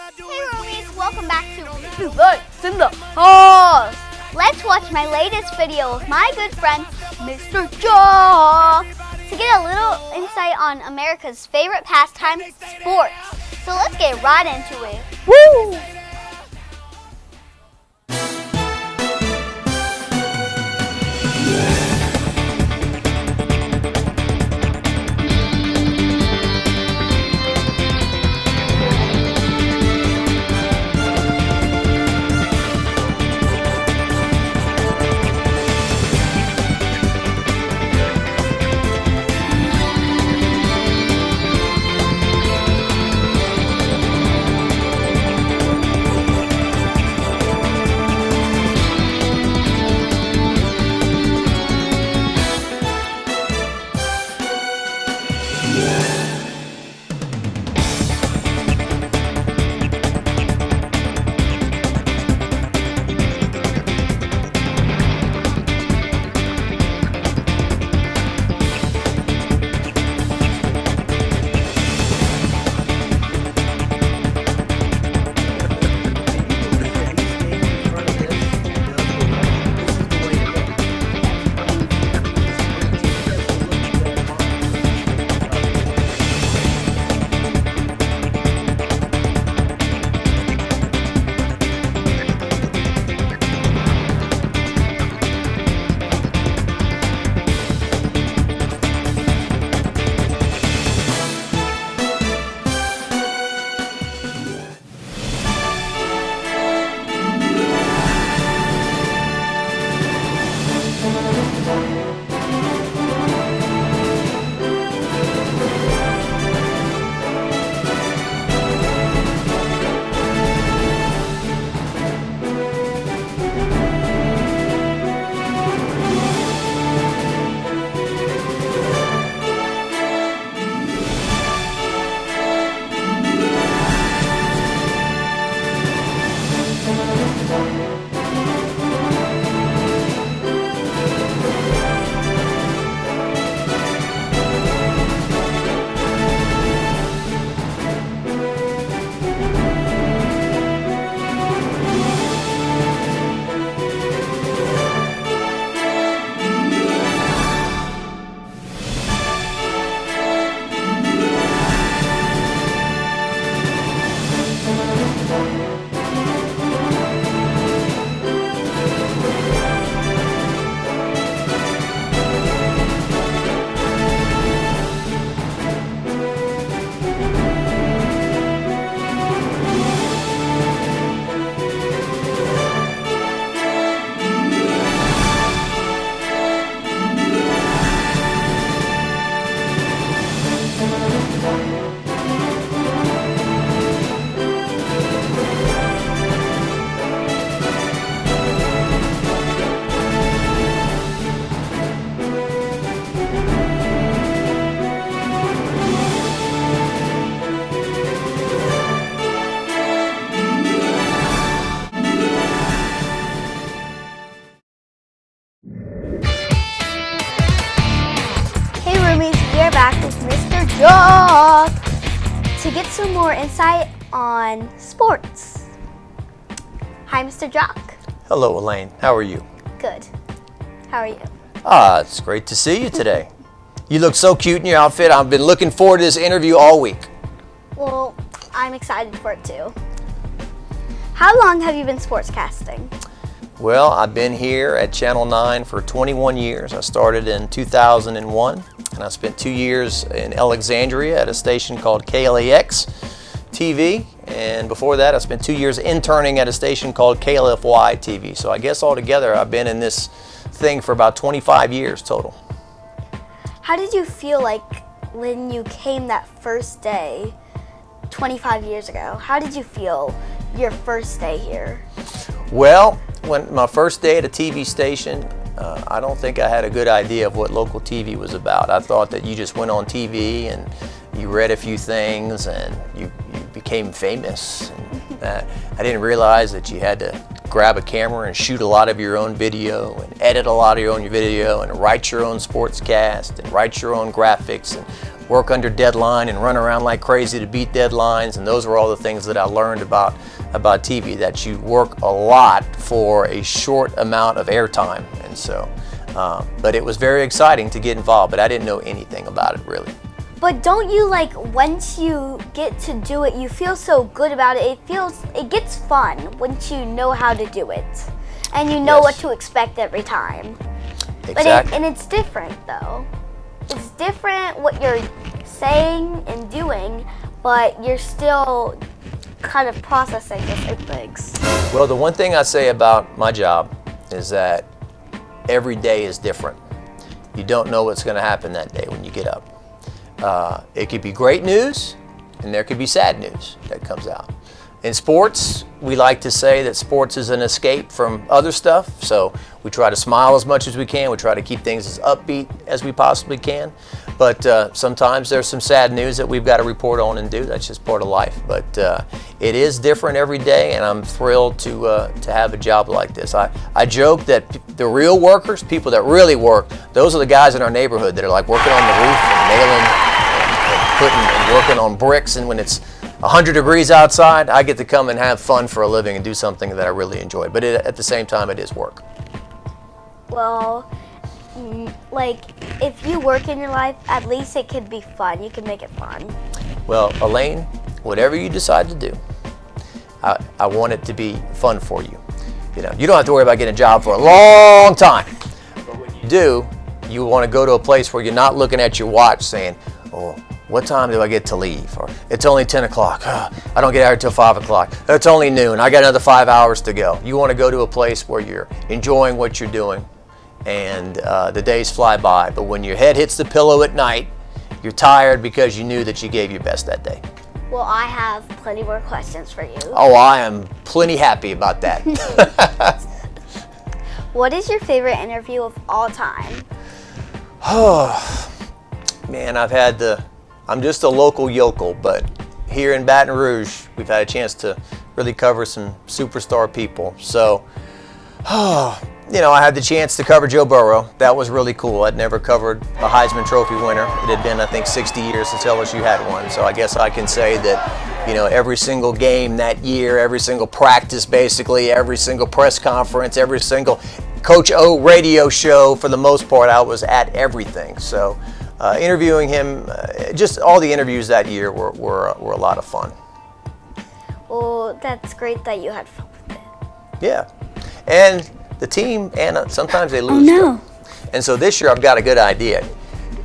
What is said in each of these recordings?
Hey roomies, welcome back to Lights in the House. Let's watch my latest video with my good friend, Mr. Jock, to get a little insight on America's favorite pastime, sports. So let's get right into it. Woo! Hey roomies, we're back with Mr. Jock to get some more insight on sports. Hi, Mr. Jock. Hello, Elaine. How are you? Good. How are you? It's great to see you today. You look so cute in your outfit. I've been looking forward to this interview all week. Well, I'm excited for it too. How long have you been sportscasting? Well, I've been here at Channel 9 for 21 years. I started in 2001, and I spent 2 years in Alexandria at a station called KLAX TV, and before that I spent 2 years interning at a station called KLFY TV. So I guess altogether I've been in this thing for about 25 years total. How did you feel like when you came that first day 25 years ago? How did you feel your first day here? Well, when my first day at a TV station, I don't think I had a good idea of what local TV was about. I thought that you just went on TV and you read a few things and you became famous. And I didn't realize that you had to grab a camera and shoot a lot of your own video and edit a lot of your own video and write your own sportscast and write your own graphics and work under deadline and run around like crazy to beat deadlines. And those were all the things that I learned about TV, that you work a lot for a short amount of airtime. And so, but it was very exciting to get involved, but I didn't know anything about it really. But don't you, like, once you get to do it, you feel so good about it. It gets fun once you know how to do it. And you know what to expect every time. Exactly. And it's different though. It's different what you're saying and doing, but you're still kind of processing different things. Well, the one thing I say about my job is that every day is different. You don't know what's going to happen that day when you get up. It could be great news, and there could be sad news that comes out. In sports, we like to say that sports is an escape from other stuff, so we try to smile as much as we can. We try to keep things as upbeat as we possibly can. But sometimes there's some sad news that we've got to report on and do. That's just part of life. But it is different every day, and I'm thrilled to have a job like this. I joke that the real workers, people that really work, those are the guys in our neighborhood that are like working on the roof and nailing and putting and working on bricks. And when it's 100 degrees outside, I get to come and have fun for a living and do something that I really enjoy. But at the same time, it is work. Well, like, if you work in your life, at least it could be fun. You can make it fun. Well, Elaine, whatever you decide to do, I want it to be fun for you. You know, you don't have to worry about getting a job for a long time. But when you do, you want to go to a place where you're not looking at your watch saying, oh, what time do I get to leave? Or it's only 10 o'clock. I don't get out until 5 o'clock. It's only noon. I got another 5 hours to go. You want to go to a place where you're enjoying what you're doing and the days fly by. But when your head hits the pillow at night, you're tired because you knew that you gave your best that day. Well, I have plenty more questions for you. Oh, I am plenty happy about that. What is your favorite interview of all time? Oh, man, I'm just a local yokel, but here in Baton Rouge, we've had a chance to really cover some superstar people. So, you know, I had the chance to cover Joe Burrow. That was really cool. I'd never covered a Heisman Trophy winner. It had been, I think, 60 years since LSU had one. So I guess I can say that, you know, every single game that year, every single practice, basically, every single press conference, every single Coach O radio show, for the most part, I was at everything. So interviewing him, just all the interviews that year were a lot of fun. Well, that's great that you had fun with it. Yeah. And the team, Anna, sometimes they lose. Oh, no. And so this year I've got a good idea.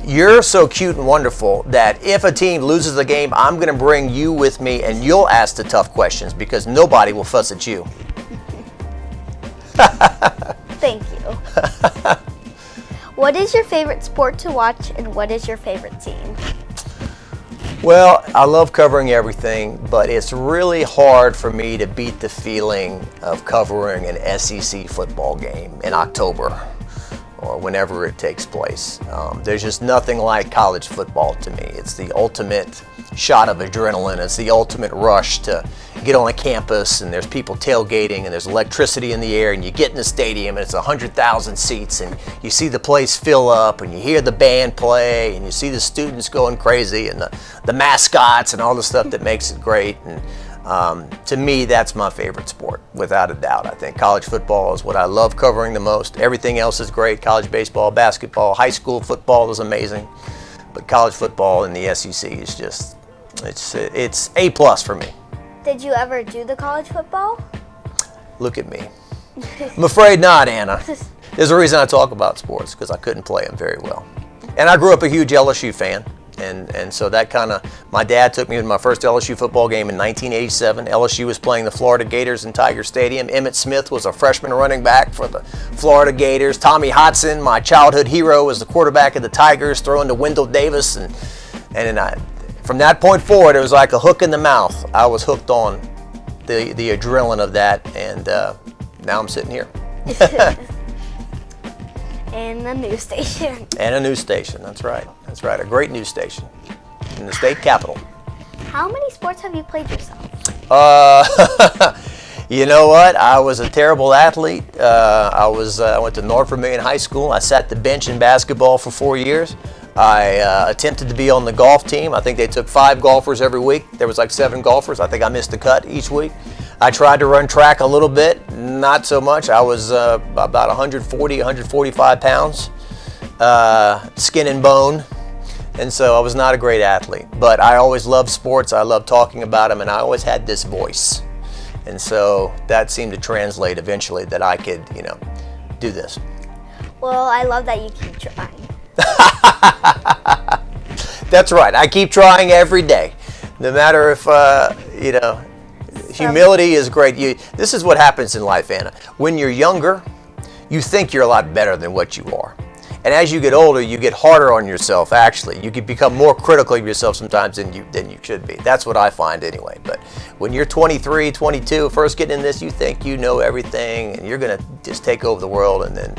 You're so cute and wonderful that if a team loses the game, I'm going to bring you with me and you'll ask the tough questions because nobody will fuss at you. Thank you. What is your favorite sport to watch and what is your favorite team? Well, I love covering everything, but it's really hard for me to beat the feeling of covering an SEC football game in October or whenever it takes place. There's just nothing like college football to me. It's the ultimate shot of adrenaline. It's the ultimate rush to get on a campus and there's people tailgating and there's electricity in the air and you get in the stadium and it's 100,000 seats and you see the place fill up and you hear the band play and you see the students going crazy and the mascots and all the stuff that makes it great. And to me, that's my favorite sport, without a doubt. I think college football is what I love covering the most. Everything else is great. College baseball, basketball, high school football is amazing. But college football in the SEC is just, it's A+ for me. Did you ever do the college football? Look at me. I'm afraid not, Anna. There's a reason I talk about sports, because I couldn't play them very well. And I grew up a huge LSU fan. And so that kind of, my dad took me to my first LSU football game in 1987. LSU was playing the Florida Gators in Tiger Stadium. Emmitt Smith was a freshman running back for the Florida Gators. Tommy Hodson, my childhood hero, was the quarterback of the Tigers, throwing to Wendell Davis. And from that point forward, it was like a hook in the mouth. I was hooked on the adrenaline of that, and now I'm sitting here. And a news station. And a news station, that's right. That's right, a great news station in the state capital. How many sports have you played yourself? You know what? I was a terrible athlete. I went to North Vermilion High School. I sat the bench in basketball for 4 years. I attempted to be on the golf team. I think they took 5 golfers every week. There was like 7 golfers. I think I missed the cut each week. I tried to run track a little bit, not so much. I was about 140, 145 pounds, skin and bone. And so I was not a great athlete, but I always loved sports. I loved talking about them, and I always had this voice. And so that seemed to translate eventually that I could, do this. Well, I love that you keep trying. That's right. I keep trying every day. No matter if, humility is great. This is what happens in life, Anna. When you're younger, you think you're a lot better than what you are. And as you get older, you get harder on yourself, actually. You can become more critical of yourself sometimes than you should be. That's what I find anyway. But when you're 23, 22, first getting in this, you think you know everything and you're going to just take over the world. And then,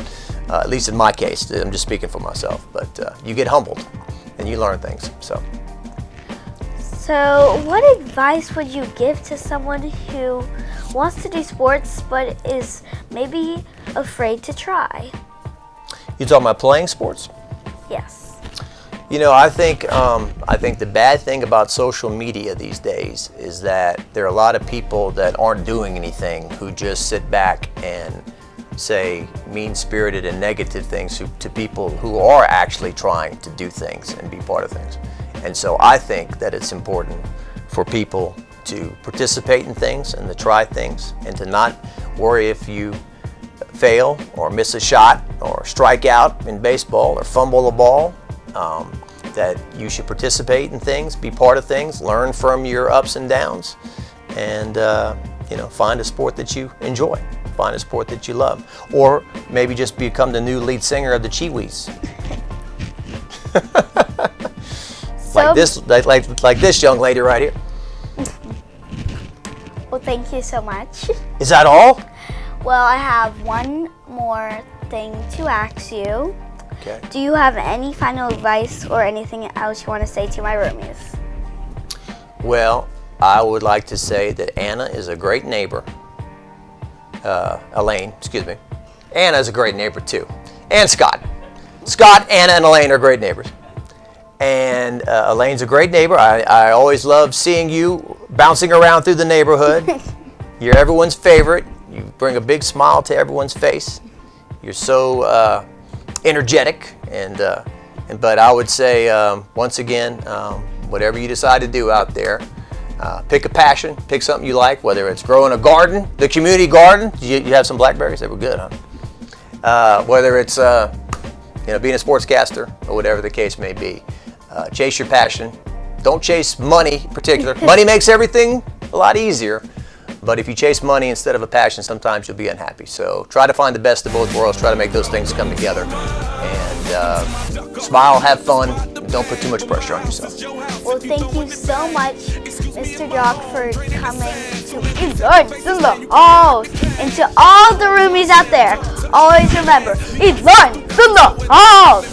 at least in my case, I'm just speaking for myself, but you get humbled and you learn things. So what advice would you give to someone who wants to do sports but is maybe afraid to try? You talking about playing sports? Yes. I think the bad thing about social media these days is that there are a lot of people that aren't doing anything who just sit back and say mean-spirited and negative things to people who are actually trying to do things and be part of things. And so I think that it's important for people to participate in things and to try things and to not worry if you fail or miss a shot or strike out in baseball or fumble a ball, that you should participate in things, be part of things, learn from your ups and downs, and find a sport that you enjoy, find a sport that you love, or maybe just become the new lead singer of the Chiwis. like this young lady right here. Well, thank you so much. Is that all? Well, I have one more thing to ask you. Okay. Do you have any final advice or anything else you want to say to my roomies? Well, I would like to say that Anna is a great neighbor. Elaine, excuse me. Anna is a great neighbor too. And Scott. Scott, Anna, and Elaine are great neighbors. And Elaine's a great neighbor. I always love seeing you bouncing around through the neighborhood. You're everyone's favorite. You bring a big smile to everyone's face. You're so energetic, but I would say once again, whatever you decide to do out there, pick a passion, pick something you like. Whether it's growing a garden, the community garden. You have some blackberries; they were good, huh? Whether it's being a sportscaster or whatever the case may be, chase your passion. Don't chase money in particular. Money makes everything a lot easier. But if you chase money instead of a passion, sometimes you'll be unhappy. So try to find the best of both worlds. Try to make those things come together. And smile, have fun. Don't put too much pressure on yourself. Well, thank you so much, Mr. Jock, for coming to Elaine's in the House. And to all the roomies out there, always remember, Elaine's in the House.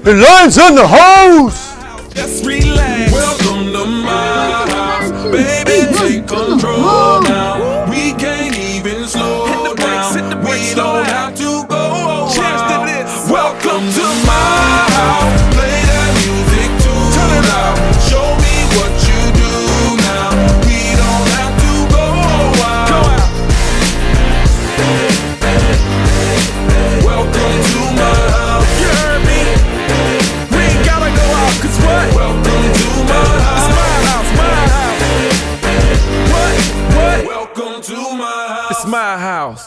Elaine's in the house. Let's relax. Welcome to my house. Baby, take control now. We can't even slow down. We don't have to go. Cheers to this. Welcome to my house. Play that music too loud. Show me what you do now. We don't have to go out. Welcome to my house. You heard me? We ain't gotta go out, 'cause what? Welcome to my house. It's my house, my house. What? Welcome to my house. It's my house.